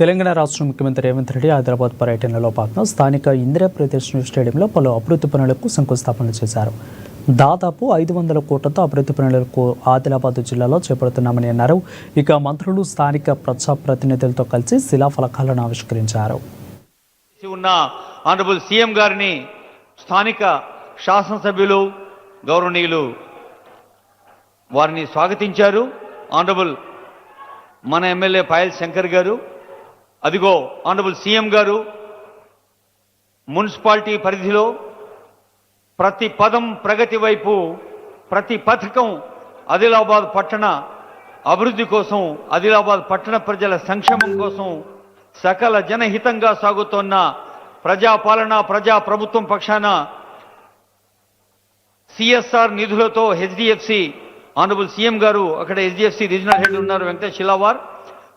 తెలంగాణ రాష్ట్ర ముఖ్యమంత్రి రేవంత్ రెడ్డి హైదరాబాద్ పర్యటనలో భాగంగా స్థానిక ఇందిరాప్రదర్శన స్టేడియంలో పలు అభివృద్ధి పనులకు శంకుస్థాపన చేశారు. దాదాపు 500 కోట్లతో అభివృద్ధి పనులకు ఆదిలాబాద్ జిల్లాలో చేపడుతున్నామని అన్నారు. ఇక మంత్రులు స్థానిక ప్రజాప్రతినిధులతో కలిసి శిలాఫలకాలను ఆవిష్కరించారు. ఆనరబుల్ సీఎం గారిని స్థానిక శాసనసభ్యులు గౌరవనీయులు వారిని స్వాగతించారు. ఆనరబుల్ మన ఎమ్మెల్యే పాయల్ శంకర్ గారు, అదిగో ఆనరబుల్ సీఎం గారు మున్సిపాలిటీ పరిధిలో ప్రతి పదం ప్రగతి వైపు, ప్రతి పథకం ఆదిలాబాద్ పట్టణ అభివృద్ధి కోసం, ఆదిలాబాద్ పట్టణ ప్రజల సంక్షేమం కోసం సకల జనహితంగా సాగుతున్న ప్రజాపాలన, ప్రజా ప్రభుత్వం పక్షాన సిఎస్ఆర్ నిధులతో హెచ్డిఎఫ్సి ఆనరబుల్ సీఎం గారు అక్కడ హెచ్డిఎఫ్సి రీజనల్ హెడ్ ఉన్నారు వెంకటేష్ శిలావార్.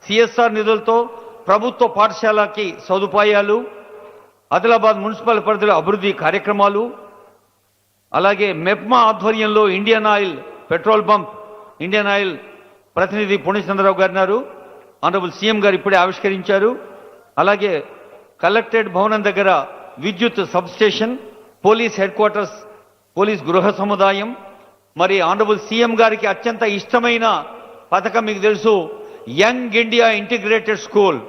సిఎస్ఆర్ నిధులతో ప్రభుత్వ పాఠశాలకి సదుపాయాలు, ఆదిలాబాద్ మున్సిపల్ పరిధిలో అభివృద్ధి కార్యక్రమాలు, అలాగే మెప్మా ఆధ్వర్యంలో Indian oil petrol bump, Indian oil ప్రతినిధి పూర్ణచంద్రరావు గారు ఉన్నారు, ఆనరబుల్ సీఎం గారు ఇప్పుడే ఆవిష్కరించారు. అలాగే కలెక్టరేట్ భవనం దగ్గర విద్యుత్ sub station, police head quarters, police గృహ సముదాయం, మరి ఆనరబుల్ సీఎం గారికి అత్యంత ఇష్టమైన పథకం మీకు తెలుసు, యంగ్ ఇండియా ఇంటిగ్రేటెడ్ స్కూల్.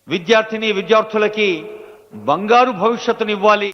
విద్యార్థిని విద్యార్థులకి బంగారు భవిష్యత్తునివ్వాలి.